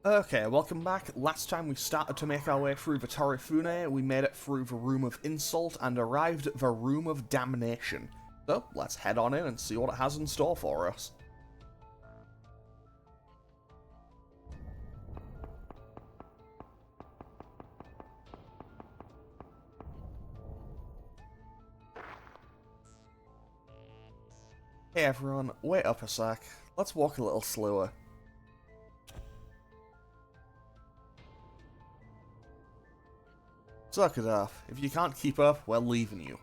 Okay, welcome back. Last time we started to make our way through the Torifune, we made it through the Room of Insult and arrived at the Room of Damnation. So, let's head on in and see what it has in store for us. Hey everyone, wait up a sec. Let's walk a little slower. Suck it up. If you can't keep up, we're leaving you.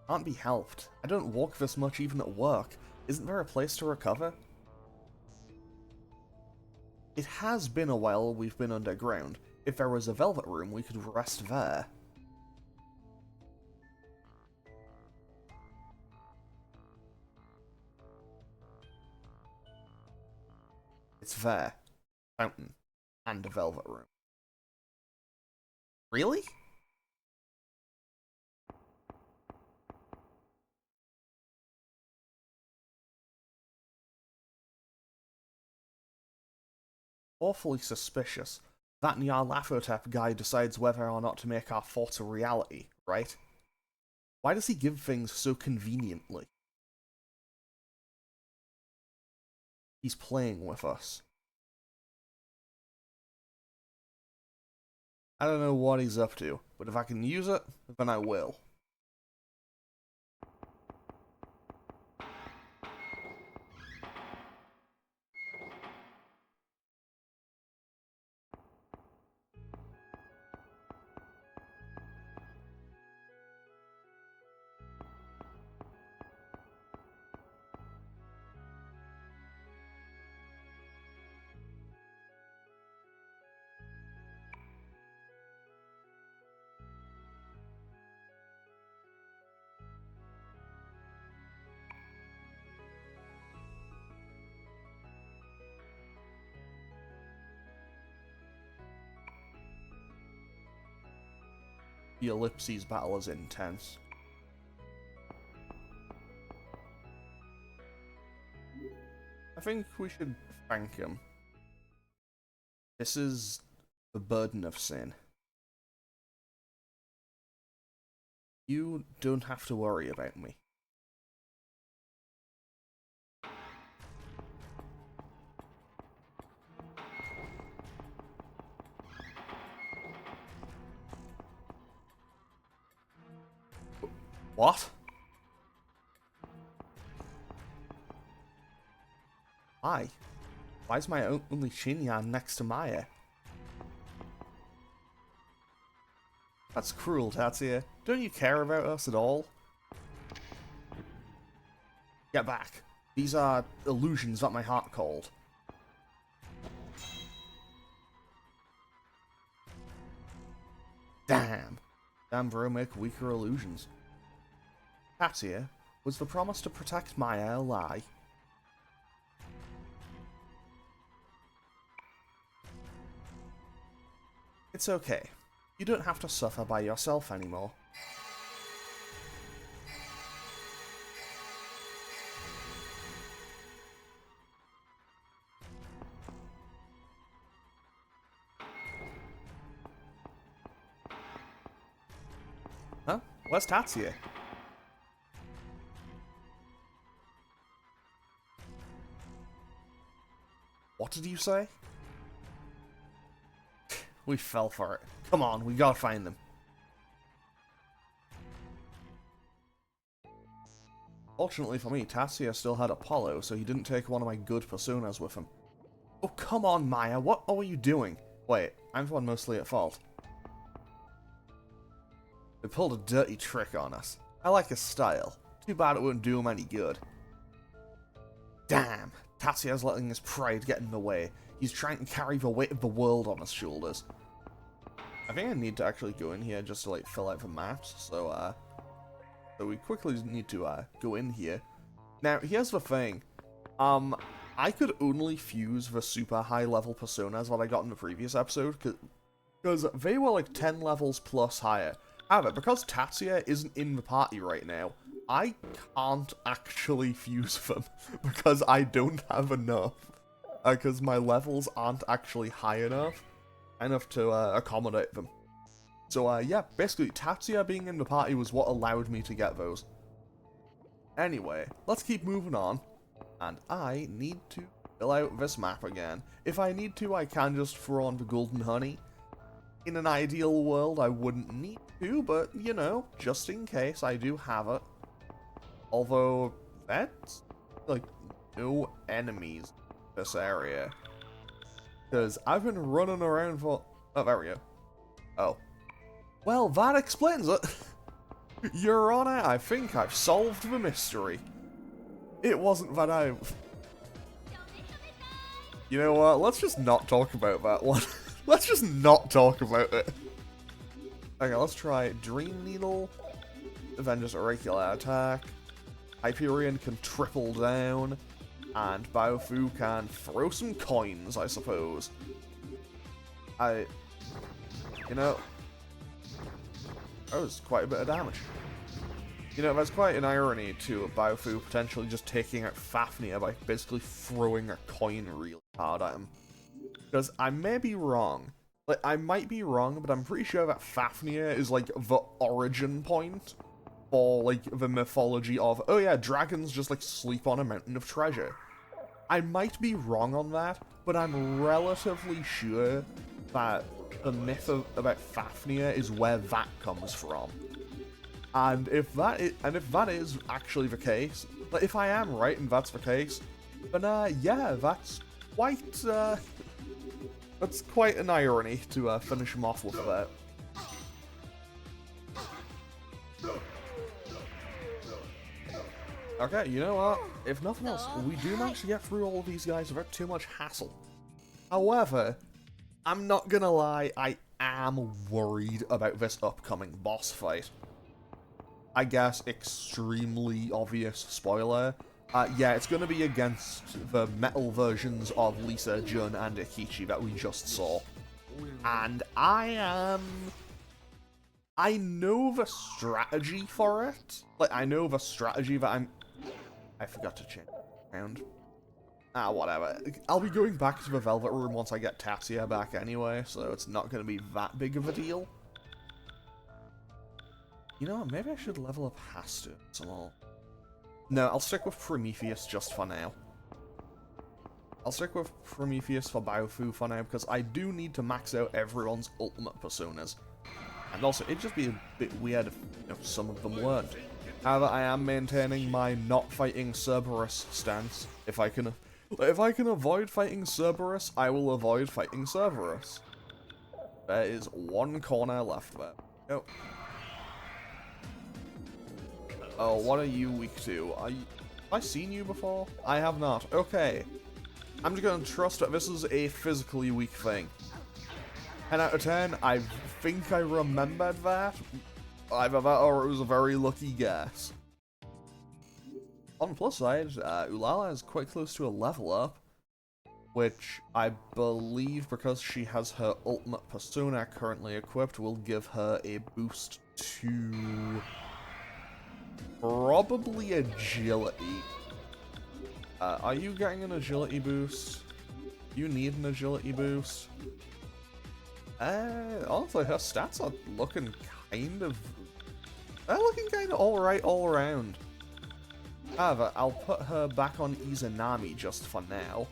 Can't be helped. I don't walk this much even at work. Isn't there a place to recover? It has been a while we've been underground. If there was a velvet room, we could rest there. It's there. Fountain. And a velvet room. Really? Awfully suspicious. That Nyarlathotep guy decides whether or not to make our thoughts a reality, right? Why does he give things so conveniently? He's playing with us. I don't know what he's up to, but if I can use it, then I will. The Ellipses battle is intense. I think we should thank him. This is the burden of sin. You don't have to worry about me. What? Why? Why is my only Shinyan next to Maya? That's cruel, Tatsuya. Don't you care about us at all? Get back. These are illusions that my heart called. Damn. Damn bro make weaker illusions. Tatsuya, was the promise to protect Maya a lie? It's okay. You don't have to suffer by yourself anymore. Huh? Where's Tatsuya? What did you say? We fell for it. Come on, we gotta find them. Fortunately for me, Tatsuya still had Apollo, so he didn't take one of my good personas with him. Oh, come on, Maya, what are you doing? Wait, I'm the one mostly at fault. They pulled a dirty trick on us. I like his style. Too bad it wouldn't do him any good. Damn, Tatsuya's letting his pride get in the way. He's trying to carry the weight of the world on his shoulders. I think I need to actually go in here just to, like, fill out the maps, so we quickly need to, go in here. Now, here's the thing. I could only fuse the super high-level personas that I got in the previous episode, because they were, like, 10 levels plus higher. However, because Tatsuya isn't in the party right now, I can't actually fuse them, because I don't have enough. because my levels aren't actually high enough to accommodate them. So yeah, basically Tatsuya being in the party was what allowed me to get those. Anyway, let's keep moving on, and I need to fill out this map again. If I need to, I can just throw on the golden honey. In an ideal world, I wouldn't need to, but, you know, just in case, I do have it. Although, that's, like, no enemies in this area. Because I've been running around for... Oh, there we go. Oh. Well, that explains it. Your Honor, I think I've solved the mystery. It wasn't that I... You know what, let's just not talk about that one. Let's just not talk about it. Okay, let's try Dream Needle, then just a regular attack. Hyperion can triple down, and Baofu can throw some coins, I suppose. You know, that was quite a bit of damage. You know, there's quite an irony to Baofu potentially just taking out Fafnir by basically throwing a coin really hard at him. Because I may be wrong. Like, I might be wrong, but I'm pretty sure that Fafnir is, like, the origin point for, like, the mythology of, oh yeah, dragons just, like, sleep on a mountain of treasure. I might be wrong on that, but I'm relatively sure that the myth about Fafnir is where that comes from. And if that is actually the case, like, if I am right and that's the case, then, yeah, that's quite an irony to finish him off with that. Okay, you know what? If nothing else, we do manage to get through all of these guys without too much hassle. However, I'm not gonna lie, I am worried about this upcoming boss fight. I guess extremely obvious spoiler. Yeah, it's going to be against the metal versions of Lisa, Jun, and Akichi that we just saw. And I know the strategy for it. Like, I know the strategy that I forgot to change around. Ah, whatever. I'll be going back to the Velvet Room once I get Tatsuya back anyway, so it's not going to be that big of a deal. You know what, maybe I should level up Hastu some more. No, I'll stick with Prometheus just for now. I'll stick with Prometheus for Baofu for now, because I do need to max out everyone's ultimate personas. And also, it'd just be a bit weird if, you know, some of them weren't. However, I am maintaining my not fighting Cerberus stance. If I can avoid fighting Cerberus, I will avoid fighting Cerberus. There is one corner left there. Oh. Oh, what are you weak to? Have I seen you before? I have not. Okay. I'm just gonna trust that this is a physically weak thing. 10 out of 10, I think I remembered that. Either that or it was a very lucky guess. On the plus side, Ulala is quite close to a level up, which I believe, because she has her ultimate persona currently equipped, will give her a boost to... probably agility. Are you getting an agility boost? You need an agility boost? Honestly, her stats are looking kind of... they're looking kind of alright all around. However, I'll put her back on Izanami just for now.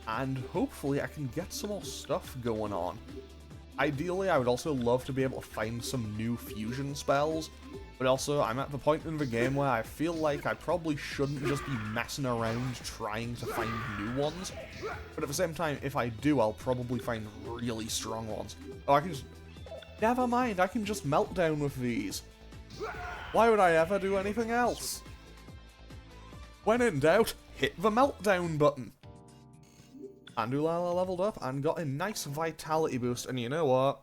And hopefully I can get some more stuff going on. Ideally, I would also love to be able to find some new fusion spells, but also I'm at the point in the game where I feel like I probably shouldn't just be messing around trying to find new ones, but at the same time, if I do, I'll probably find really strong ones. Oh, I can just... never mind, I can just melt down with these. Why would I ever do anything else? When in doubt, hit the meltdown button. And Ulala leveled up and got a nice vitality boost, and you know what?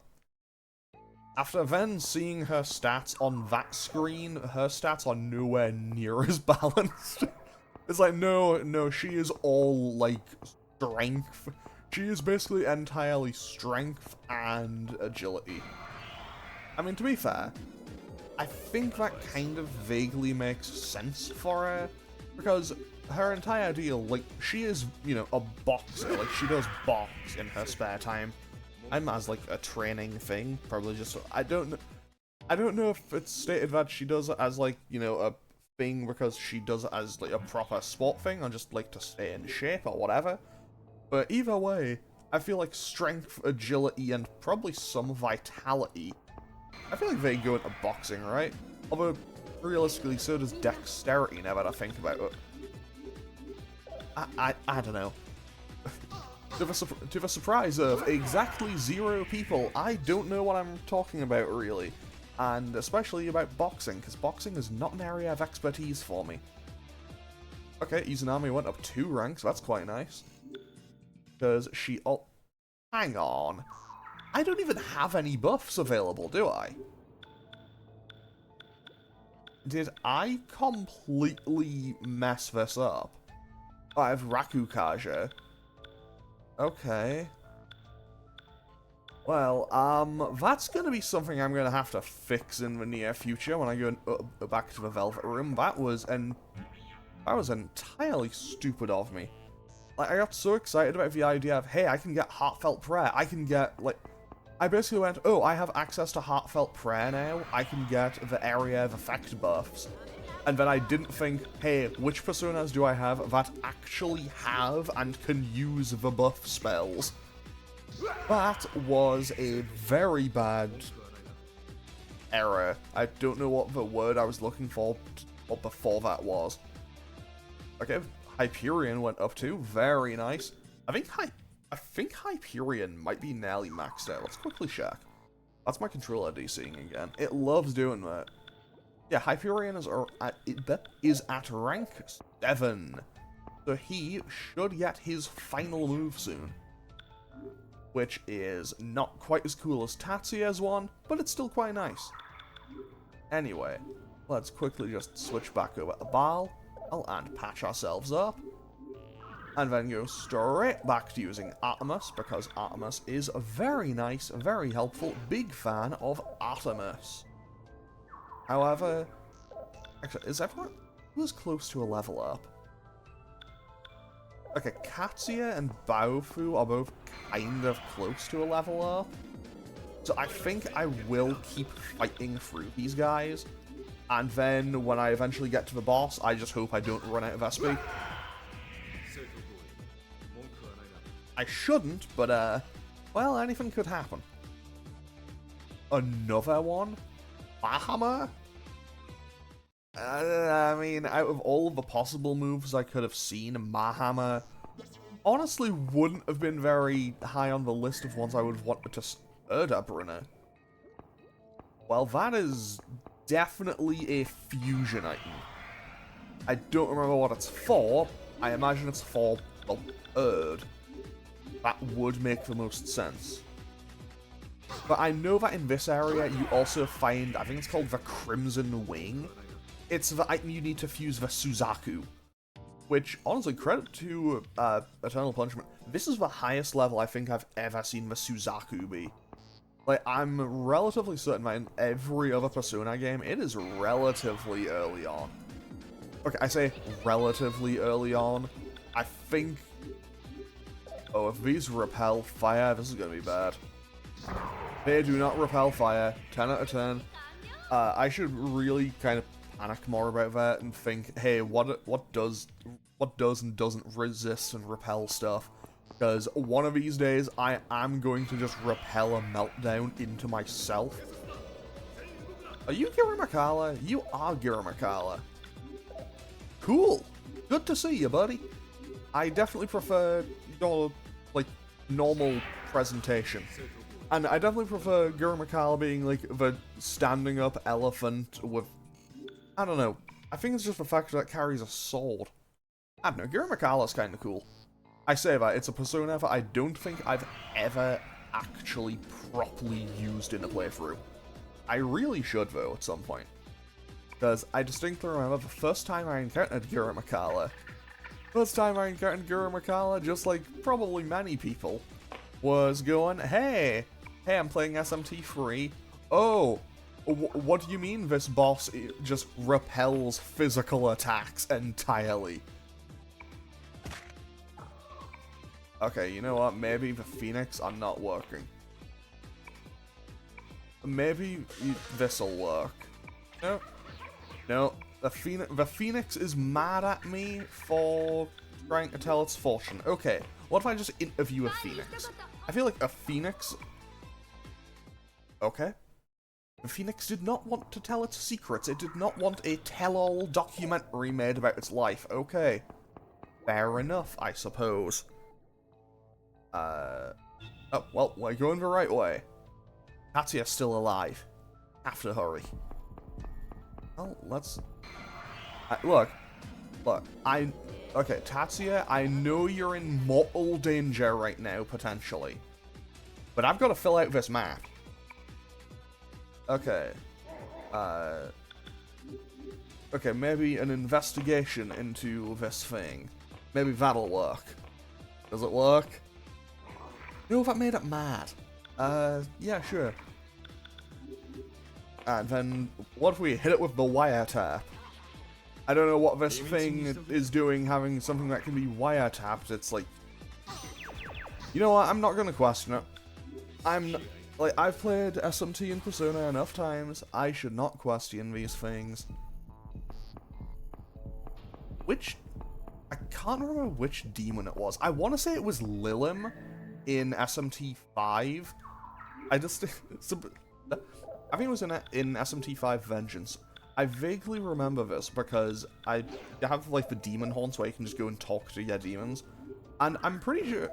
After then seeing her stats on that screen, her stats are nowhere near as balanced. It's like, no, she is all, like, strength. She is basically entirely strength and agility. I mean, to be fair, I think that kind of vaguely makes sense for her, because her entire deal, like, she is, you know, a boxer. Like, she does box in her spare time. I'm as, like, a training thing. Probably just, I don't know if it's stated that she does it as, like, you know, a thing because she does it as, like, a proper sport thing, or just, like, to stay in shape or whatever. But either way, I feel like strength, agility, and probably some vitality, I feel like they go into boxing, right? Although, realistically, so does dexterity, now that I think about it. I don't know. To the surprise of exactly 0 people, I don't know what I'm talking about, really. And especially about boxing, because boxing is not an area of expertise for me. Okay, Izanami went up 2 ranks, that's quite nice. Because she... Oh, hang on. I don't even have any buffs available, do I? Did I completely mess this up? Oh, I have Rakukaja. Okay. Well, that's gonna be something I'm gonna have to fix in the near future when I go back to the Velvet Room. That was entirely stupid of me. Like, I got so excited about the idea of, hey, I can get Heartfelt Prayer. I can get, like... I basically went, oh, I have access to Heartfelt Prayer now. I can get the area of effect buffs. And then I didn't think, hey, which personas do I have that actually have and can use the buff spells? That was a very bad error. I don't know what the word I was looking for before that was. Okay, Hyperion went up to. Very nice. I think Hyperion might be nearly maxed out. Let's quickly check. That's my controller DCing again. It loves doing that. Yeah, Hyperion is at rank 7. So he should get his final move soon. Which is not quite as cool as Tatsuya's one, but it's still quite nice. Anyway, let's quickly just switch back over to Baal and patch ourselves up. And then go straight back to using Artemis, because Artemis is very nice, very helpful, big fan of Artemis. However, actually, is everyone who's close to a level up? Okay, Katsuya and Baofu are both kind of close to a level up. So I think I will keep fighting through these guys. And then when I eventually get to the boss, I just hope I don't run out of SP. I shouldn't, but, well, anything could happen. Another one? Bahammer? I mean, out of all of the possible moves I could have seen, Mahammer honestly wouldn't have been very high on the list of ones I would have wanted to Erdabrunner. Well, that is definitely a fusion item. I don't remember what it's for. I imagine it's for, well, Erd. That would make the most sense. But I know that in this area you also find, I think it's called the Crimson Wing. It's the item you need to fuse the Suzaku. Which, honestly, credit to Eternal Punishment. This is the highest level I think I've ever seen the Suzaku be. Like, I'm relatively certain that in every other Persona game, it is relatively early on. Okay, I say relatively early on. I think... Oh, if these repel fire, this is gonna be bad. They do not repel fire. 10 out of 10. I should really kind of panic more about that and think, hey, what does and doesn't resist and repel stuff? Because one of these days, I am going to just repel a meltdown into myself. Are you Giramakala? You are Giramakala. Cool. Good to see you, buddy. I definitely prefer your, like, normal presentation. And I definitely prefer Giramakala being, like, the standing up elephant with... I don't know. I think it's just the fact that it carries a sword. I don't know. Giramakala's kind of cool. I say that, it's a persona that I don't think I've ever actually properly used in a playthrough. I really should, though, at some point. Because I distinctly remember the first time I encountered Giramakala, just like probably many people, was going, hey, I'm playing SMT3. Oh, what do you mean this boss just repels physical attacks entirely? Okay, you know what? Maybe the Phoenix are not working. Maybe this'll work. No. No. The Phoenix is mad at me for trying to tell its fortune. Okay, what if I just interview a Phoenix? I feel like a Phoenix... Okay. The Phoenix did not want to tell its secrets. It did not want a tell-all documentary made about its life. Okay. Fair enough, I suppose. Oh, well, we're going the right way. Tatsuya's still alive. Have to hurry. Well, let's... Look, okay, Tatsuya, I know you're in mortal danger right now, potentially. But I've got to fill out this map. Okay. Okay, maybe an investigation into this thing. Maybe that'll work. Does it work? No, that made it mad. Yeah, sure. And then, what if we hit it with the wiretap? I don't know what this thing is doing, having something that can be wiretapped. It's like... You know what, I'm not gonna question it. Like, I've played SMT and Persona enough times. I should not question these things. I can't remember which demon it was. I want to say it was Lilim in SMT 5. I think it was in SMT 5 Vengeance. I vaguely remember this because I have, like, the demon haunts where you can just go and talk to your demons. And I'm pretty sure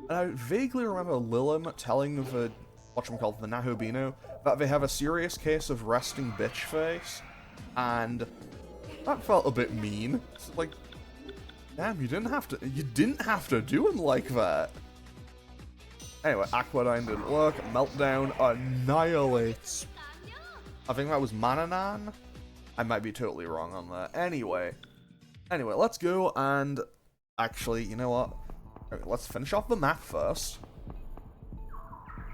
I vaguely remember Lilim telling the, whatchamacallit, the Nahobino, that they have a serious case of resting bitch face. And that felt a bit mean. It's like, damn, you didn't have to do him like that. Anyway, Aquadyne didn't work. Meltdown annihilates. I think that was Mananan. I might be totally wrong on that. Anyway, let's go and actually, you know what? Okay, let's finish off the map first.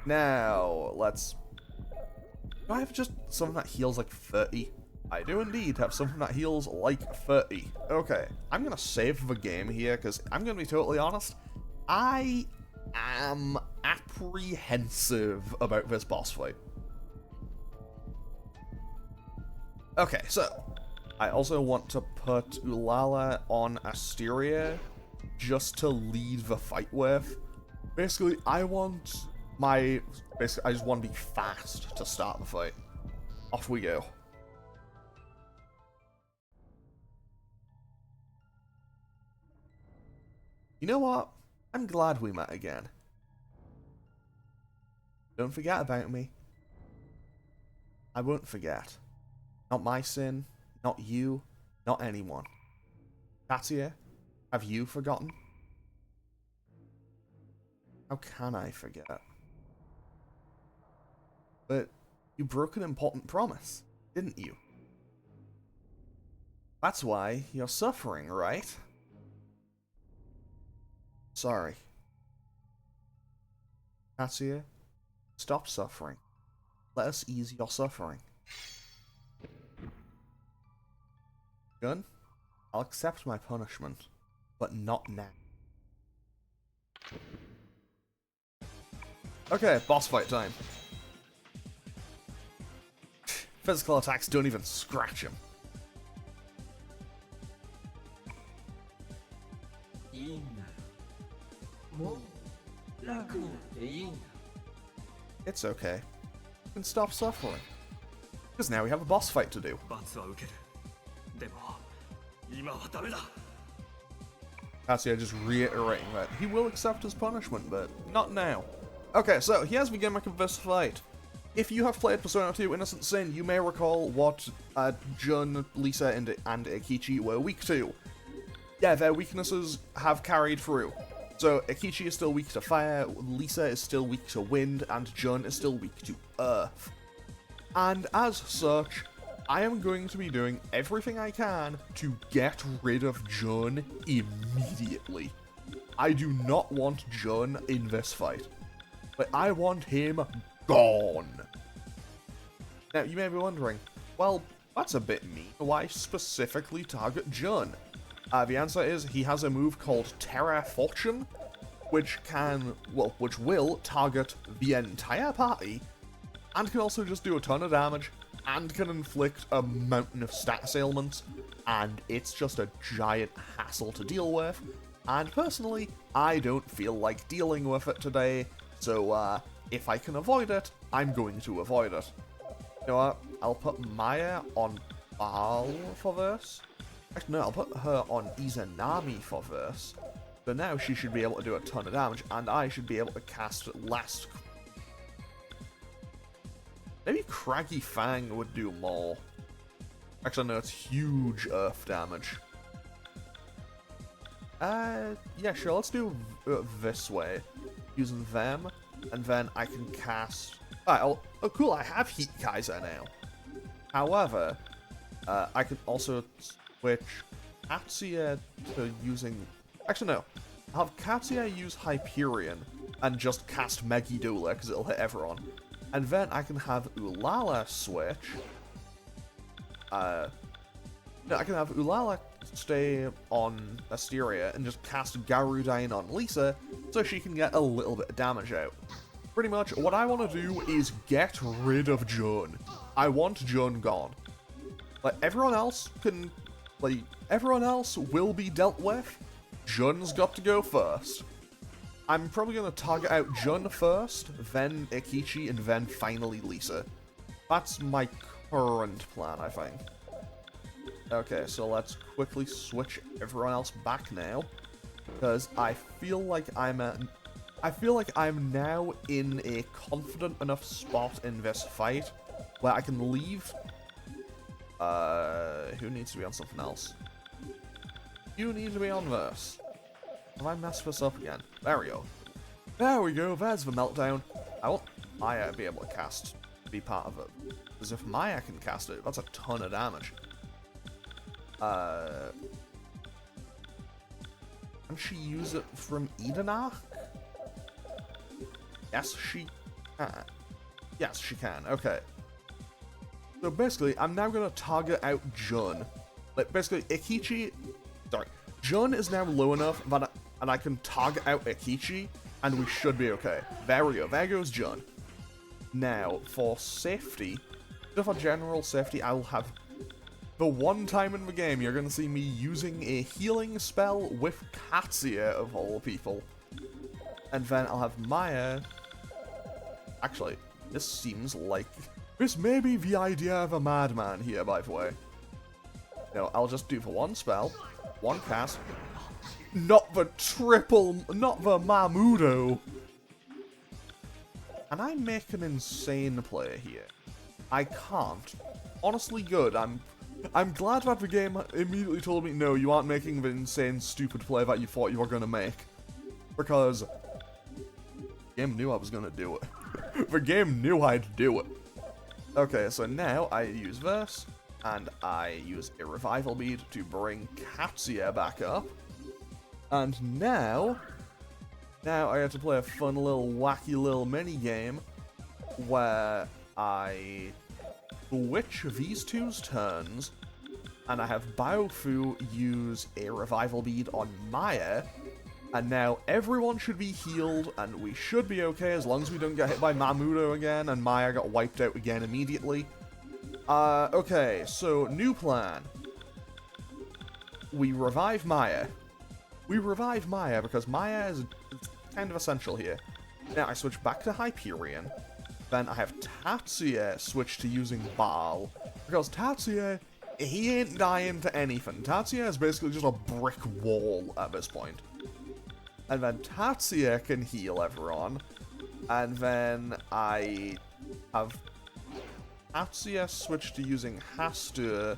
Now, do I have just something that heals like 30? I do indeed have something that heals like 30. Okay, I'm gonna save the game here, because I'm gonna be totally honest. I am apprehensive about this boss fight. Okay, so I also want to put Ulala on Asteria just to lead the fight with. Basically, I just want to be fast to start the fight. Off we go. You know what? I'm glad we met again. Don't forget about me. I won't forget. Not my sin, not you, not anyone. Tatsuya, have you forgotten? How can I forget? But you broke an important promise, didn't you? That's why you're suffering, right? Sorry. Tatsuya, stop suffering. Let us ease your suffering. Gun, I'll accept my punishment, but not now. Okay, boss fight time. Physical attacks don't even scratch him. It's okay. You can stop suffering. Because now we have a boss fight to do. Tatsuya just reiterating that he will accept his punishment, but not now. Okay, so here's the gimmick of this fight. If you have played Persona 2 Innocent Sin, you may recall what Jun, Lisa, and Akechi were weak to. Yeah, their weaknesses have carried through. So Akechi is still weak to fire, Lisa is still weak to wind, and Jun is still weak to earth. And as such, I am going to be doing everything I can to get rid of Jun immediately. I do not want Jun in this fight. But I want him gone. Now, you may be wondering, well, that's a bit mean. Why specifically target Jun? The answer is he has a move called Terra Fortune, which will target the entire party, and can also just do a ton of damage, and can inflict a mountain of stat ailments, and it's just a giant hassle to deal with, and personally, I don't feel like dealing with it today, so if I can avoid it, I'm going to avoid it. You know what, I'll put Maya on Baal for this. Actually, no, I'll put her on Izanami for this. So now she should be able to do a ton of damage, and I should be able to cast less. Maybe Craggy Fang would do more. Actually, no, it's huge earth damage. Yeah, sure, let's do this way. Using them, and then I can cast... oh, cool, I have Heat Kaiser now. However, I can also switch Tatsuya to using... Actually, no. I'll have Tatsuya use Hyperion and just cast Megidula, because it'll hit everyone. And then I can have Ulala switch. No, I can have Ulala stay on Asteria and just cast Garudine on Lisa, so she can get a little bit of damage out. Pretty much, what I want to do is get rid of Jun. I want Jun gone. Like, everyone else can... Like, everyone else will be dealt with. Jun's got to go first. I'm probably going to target out Jun first, then Ikichi, and then finally Lisa. That's my current plan, I think. Okay, so let's quickly switch everyone else back now, because I feel like I'm now in a confident enough spot in this fight where I can leave. Who needs to be on something else? You need to be on this. Have I messed this up again? There we go. There we go, there's the meltdown. I want Maya to be able to be part of it. Because if Maya can cast it, that's a ton of damage. Can she use it from Edenach? Yes, she can. Yes, she can. Okay. So basically, I'm now going to target out Jun. Like, basically, Ikichi... Sorry. Jun is now low enough that and I can target out Ikichi, and we should be okay. There we go. There goes Jun. Now, for safety, just for general safety, I'll have... The one time in the game you're going to see me using a healing spell with Tatsuya, of all people. And then I'll have Maya... Actually, this seems like... This may be the idea of a madman here, by the way. No, I'll just do for one spell, one cast. Not the Mamudo! Can I make an insane play here? I can't. Honestly good, I'm glad that the game immediately told me, no, you aren't making the insane, stupid play that you thought you were gonna make. Because... the game knew I was gonna do it. The game knew I'd do it. Okay, so now I use this, and I use a Revival Bead to bring Tatsuya back up. And now I have to play a fun little wacky little mini game where I switch these two's turns, and I have Baofu use a Revival Bead on Maya, and now everyone should be healed, and we should be okay as long as we don't get hit by Mamudo again, and Maya got wiped out again immediately. Okay, so new plan. We revive Maya. We revive Maya because Maya is kind of essential here. Now I switch back to Hyperion. Then I have Tatsuya switch to using Baal. Because Tatsuya, he ain't dying to anything. Tatsuya is basically just a brick wall at this point. And then Tatsuya can heal everyone. And then I have Tatsuya switch to using Hastur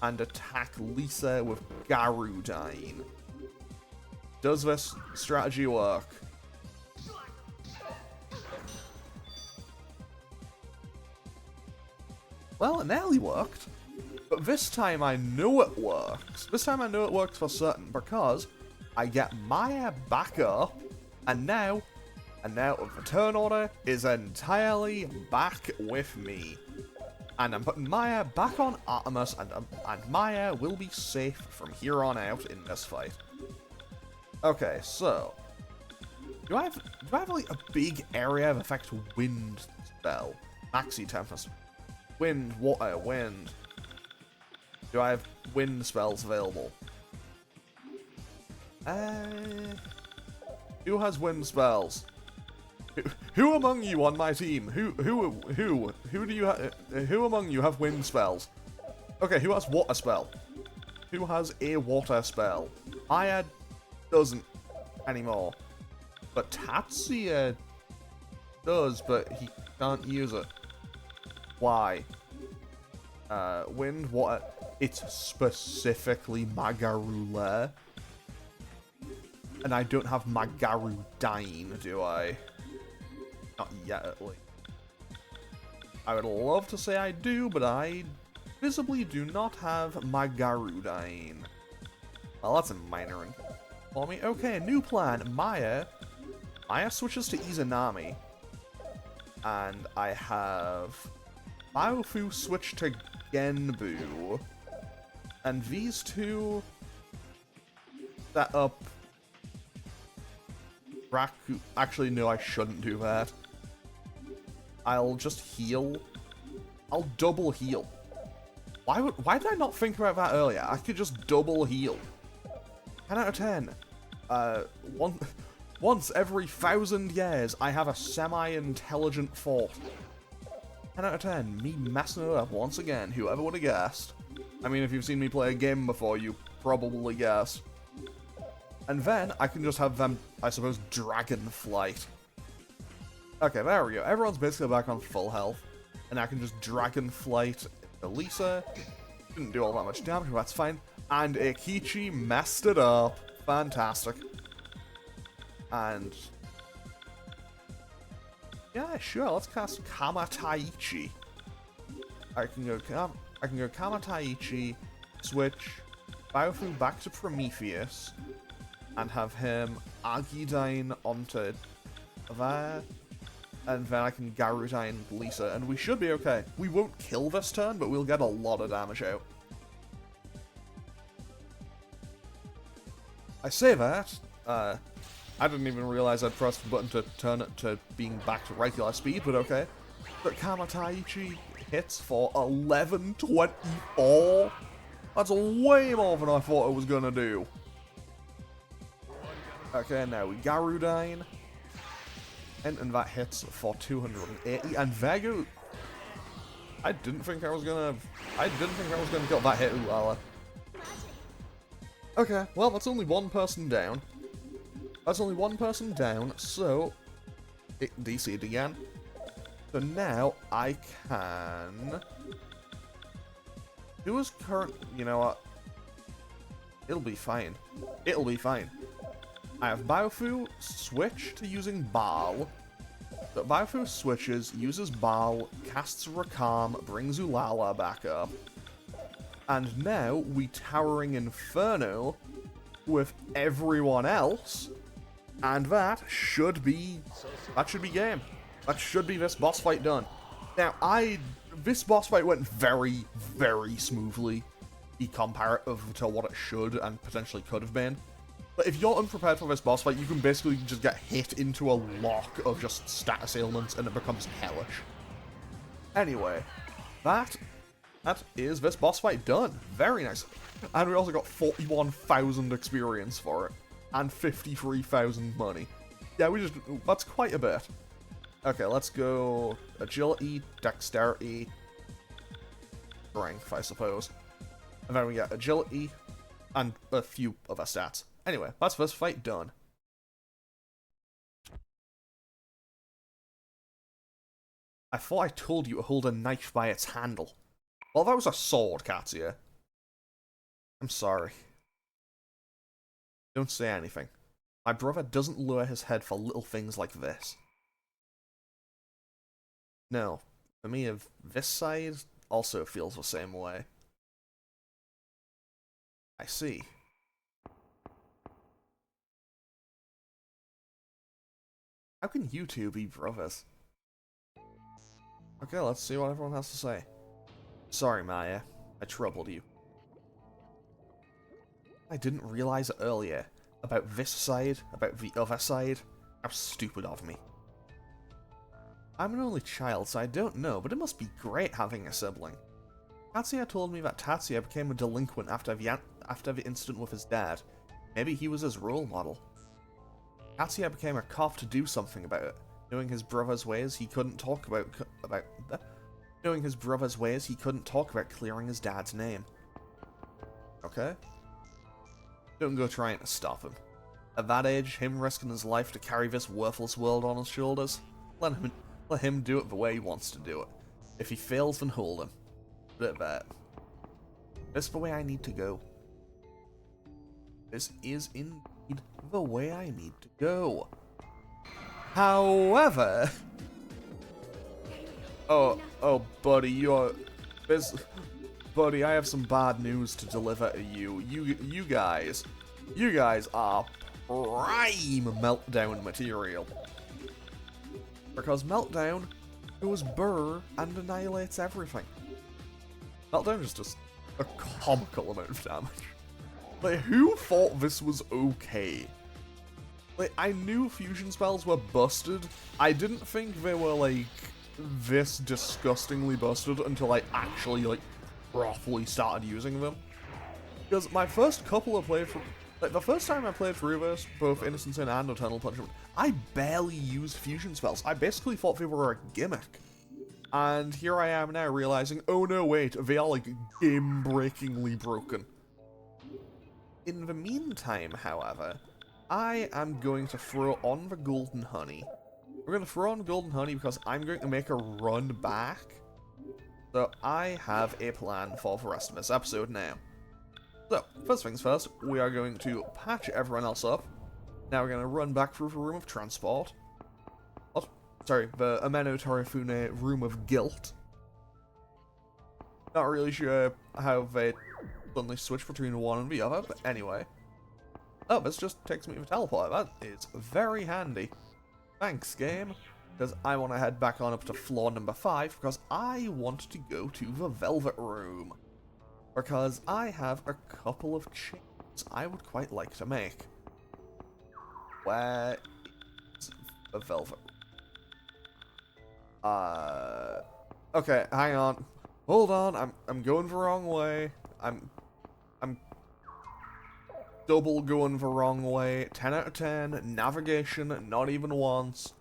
and attack Lisa with Garudine. Does this strategy work? Well, it nearly worked. But this time I know it works. This time I know it works for certain because I get Maya back up, and now the turn order is entirely back with me. And I'm putting Maya back on Artemis, and Maya will be safe from here on out in this fight. Okay, so Do I have like a big area of effect wind spell? Maxi Tempest. Wind, water, wind. Do I have wind spells available? Who has wind spells? Who among you on my team? Who do you who among you have wind spells? Okay, who has water spell? Who has a water spell? Aya doesn't anymore. But Tatsuya does, but he can't use it. Why? Wind, water. It's specifically Magarula. And I don't have Magaru Dine, do I? Not yet, at least. I would love to say I do, but I visibly do not have Magaru Dine. Well, that's a minor one for me. Okay, new plan. Maya switches to Izanami. And I have Baofu switch to Genbu. And these two set up Raku. Actually, no, I shouldn't do that. I'll just heal. I'll double heal. Why did I not think about that earlier? I could just double heal. 10 out of 10. Once every 1,000 years, I have a semi-intelligent thought. 10 out of 10. Me messing it up once again. Whoever would have guessed. I mean, if you've seen me play a game before, you probably guessed. And then, I can just have them, I suppose, Dragon Flight. Okay, there we go. Everyone's basically back on full health. And I can just Dragon Flight Elisa. Didn't do all that much damage, but that's fine. And Ikichi messed it up. Fantastic. And... yeah, sure, let's cast Kamataichi. I can go Kamataichi, switch Baofu back to Prometheus, and have him Agidine onto there, and then I can Garudine Lisa, and we should be okay. We won't kill this turn, but we'll get a lot of damage out. I say that, I didn't even realize I'd pressed the button to turn it to being back to regular speed, but okay. But Kamataichi hits for 1124. That's way more than I thought it was gonna do. Okay, now we Garudine. And that hits for 280. And Vega. I didn't think I was gonna kill that hit Ulala. Okay, well that's only one person down. So it DC'd again. So now I can do his current. You know what? It'll be fine. I have Baofu switch to using Baal. So Baofu switches, uses Baal, casts Rakam, brings Ulala back up. And now we Towering Inferno with everyone else. And that should be game. That should be this boss fight done. Now, this boss fight went very, very smoothly, comparative to what it should and potentially could have been. But if you're unprepared for this boss fight, you can basically just get hit into a lock of just status ailments and it becomes hellish. Anyway, that is this boss fight done. Very nice. And we also got 41,000 experience for it. And 53,000 money. Yeah, that's quite a bit. Okay, let's go agility, dexterity, strength, I suppose. And then we get agility and a few other stats. Anyway, that's this fight done. I thought I told you to hold a knife by its handle. Well, that was a sword, Tatsuya. I'm sorry. Don't say anything. My brother doesn't lower his head for little things like this. No, for me, this side also feels the same way. I see. How can you two be brothers? Okay, let's see what everyone has to say. Sorry, Maya. I troubled you. I didn't realize earlier about this side, about the other side. How stupid of me. I'm an only child, so I don't know, but it must be great having a sibling. Tatsuya told me that Tatsuya became a delinquent after the incident with his dad. Maybe he was his role model. Tatsuya became a cop to do something about it. Knowing his brother's ways, he couldn't talk about clearing his dad's name. Okay? Don't go trying to stop him. At that age, him risking his life to carry this worthless world on his shoulders, let him do it the way he wants to do it. If he fails, then hold him. Put it there. This is the way I need to go. This is indeed the way I need to go. However... Oh, buddy, Buddy, I have some bad news to deliver to you. You guys are prime Meltdown material. Because Meltdown goes burr and annihilates everything. Meltdown is just a comical amount of damage. Like, who thought this was okay? Like, I knew fusion spells were busted. I didn't think they were, like, this disgustingly busted until I actually, like, properly started using them. Because my first couple of playthroughs, like, the first time I played through this, both Innocent Sin and Eternal Punishment, I barely used fusion spells. I basically thought they were a gimmick. And here I am now realizing, oh no, wait, they are, like, game-breakingly broken. In the meantime, however, I am going to throw on the Golden Honey. We're going to throw on Golden Honey because I'm going to make a run back. So I have a plan for the rest of this episode now. So, first things first, we are going to patch everyone else up. Now we're going to run back through the Room of Transport. Oh, sorry, the Ameno Torifune Room of Guilt. Not really sure how they suddenly switch between one and the other, but anyway. Oh, this just takes me to the teleport. That is very handy. Thanks, game. Because I want to head back on up to floor number 5, because I want to go to the Velvet Room. Because I have a couple of changes I would quite like to make. Where is the Velvet Room? Okay, hang on. Hold on, I'm going the wrong way. I'm double going the wrong way. 10 out of 10. Navigation, not even once.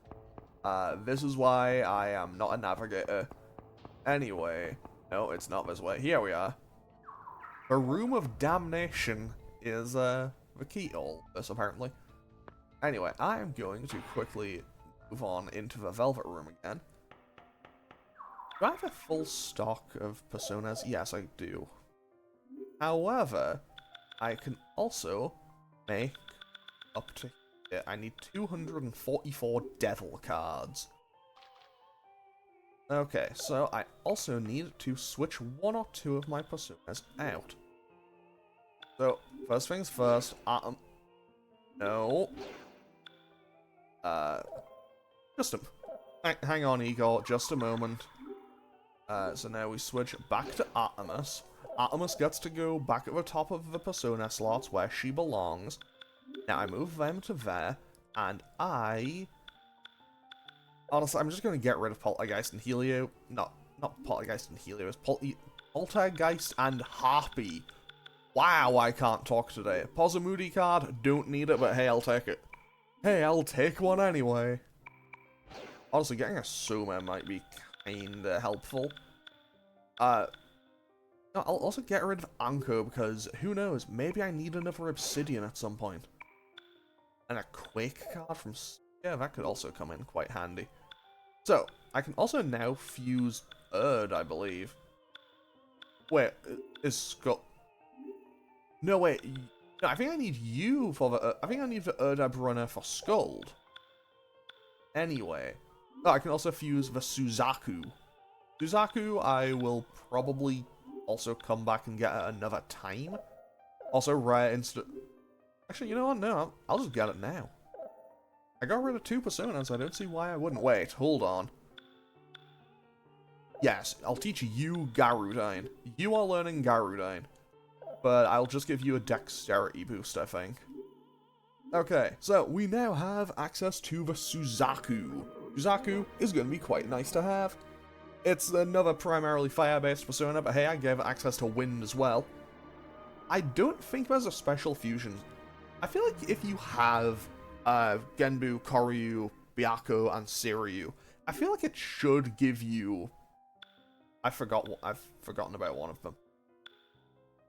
This is why I am not a navigator. Anyway, no, it's not this way. Here we are. The Room of Damnation is, the key to all this, apparently. Anyway, I am going to quickly move on into the Velvet Room again. Do I have a full stock of personas? Yes, I do. However, I can also make up to here. I need 244 devil cards. Okay, so I also need to switch one or two of my personas out. So, first things first, no. Hang on, Igor, just a moment. So now we switch back to Artemis. Artemis gets to go back at the top of the persona slots where she belongs. Now I move them to there, and honestly, I'm just going to get rid of Poltergeist and Helio. Not Poltergeist and Helio, it's Poltergeist and Harpy. Wow, I can't talk today. Pause a moody card, don't need it, but hey, I'll take it. Hey, I'll take one anyway. Honestly, getting a Soma might be kinda helpful. No, I'll also get rid of Anko, because who knows, maybe I need another Obsidian at some point. And a Quake card from... yeah, that could also come in quite handy. So, I can also now fuse Erd, I believe. Wait, is Skull... no, wait. No, I think I need you for the... I think I need the Erdab runner for Skuld. Anyway. Oh, I can also fuse the Suzaku. Suzaku, I will probably also come back and get at another time. Also, rare instant... actually, you know what? No, I'll just get it now. I got rid of 2 personas, I don't see why I wouldn't. Wait, hold on. Yes, I'll teach you Garudine. You are learning Garudine. But I'll just give you a dexterity boost, I think. Okay, so we now have access to the Suzaku. Suzaku is going to be quite nice to have. It's another primarily fire-based persona, but hey, I gave it access to wind as well. I don't think there's a special fusion. I feel like if you have Genbu, Koryu, Byako, and Seiryu, I feel like it should give you... I've forgotten about one of them.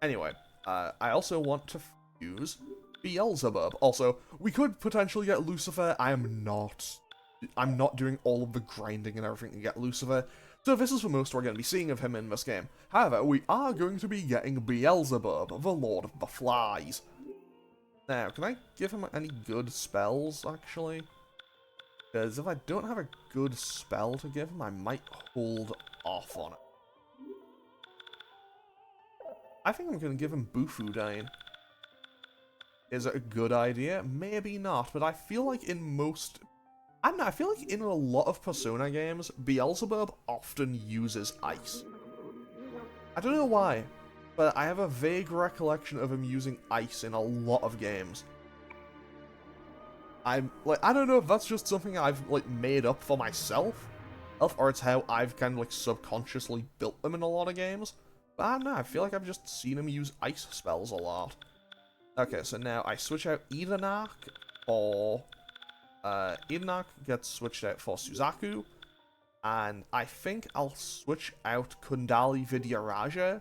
Anyway, I also want to fuse Beelzebub. Also, we could potentially get Lucifer. I'm not doing all of the grinding and everything to get Lucifer, so this is the most we're going to be seeing of him in this game. However, we are going to be getting Beelzebub, the Lord of the Flies. Now, can I give him any good spells, actually? Because if I don't have a good spell to give him, I might hold off on it. I think I'm going to give him Bufudine. Is it a good idea? Maybe not, but I feel like in most... I don't know, I feel like in a lot of Persona games, Beelzebub often uses ice. I don't know why, but I have a vague recollection of him using ice in a lot of games. I don't know if that's just something I've, like, made up for myself, or it's how I've kind of, like, subconsciously built them in a lot of games. But I don't know, I feel like I've just seen him use ice spells a lot. Okay, so now I switch out Idanak for... Idanak gets switched out for Suzaku, and I think I'll switch out Kundali Vidyaraja,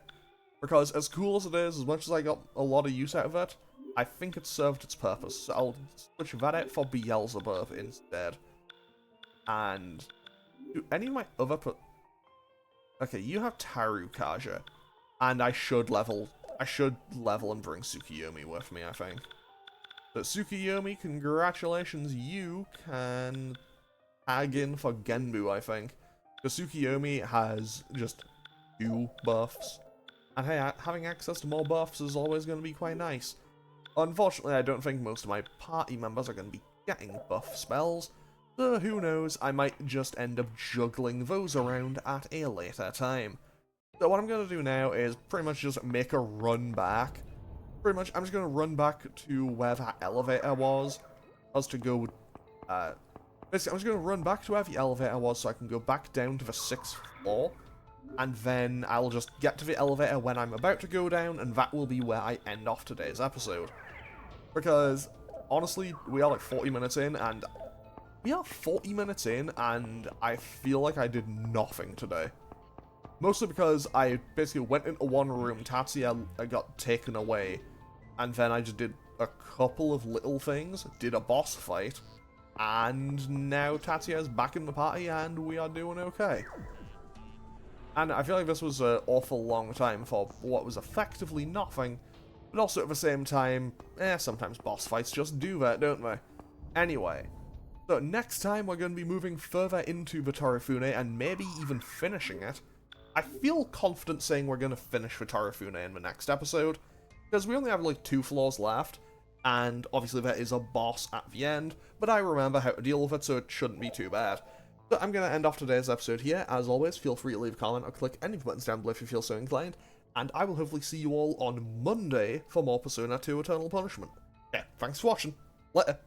because as cool as it is, as much as I got a lot of use out of it, I think it served its purpose, so I'll switch that out for Beelzebub instead. And do any of my other okay, you have Tarukaja, and I should level and bring Tsukiyomi with me, I think. So Tsukiyomi, congratulations, you can tag in for Genbu, I think. Because Tsukiyomi has just 2 buffs. And hey, having access to more buffs is always going to be quite nice. Unfortunately, I don't think most of my party members are going to be getting buff spells. So who knows, I might just end up juggling those around at a later time. So what I'm going to do now is pretty much just make a run back. Pretty much, I'm just going to run back to where that elevator was. Basically, I'm just going to run back to where the elevator was so I can go back down to the 6th floor. And then I'll just get to the elevator when I'm about to go down, and that will be where I end off today's episode. Because, honestly, we are like 40 minutes in, and I feel like I did nothing today. Mostly because I basically went into one room, Tatsuya got taken away, and then I just did a couple of little things, did a boss fight, and now Tatsuya is back in the party and we are doing okay. And I feel like this was an awful long time for what was effectively nothing, but also at the same time, sometimes boss fights just do that, don't they? Anyway, so next time we're going to be moving further into the Torifune and maybe even finishing it. I feel confident saying we're going to finish the Torifune in the next episode, because we only have like 2 floors left, and obviously there is a boss at the end, but I remember how to deal with it, so it shouldn't be too bad. But I'm going to end off today's episode here. As always, feel free to leave a comment or click any of the buttons down below if you feel so inclined, and I will hopefully see you all on Monday for more Persona 2 Eternal Punishment. Yeah, thanks for watching. Later.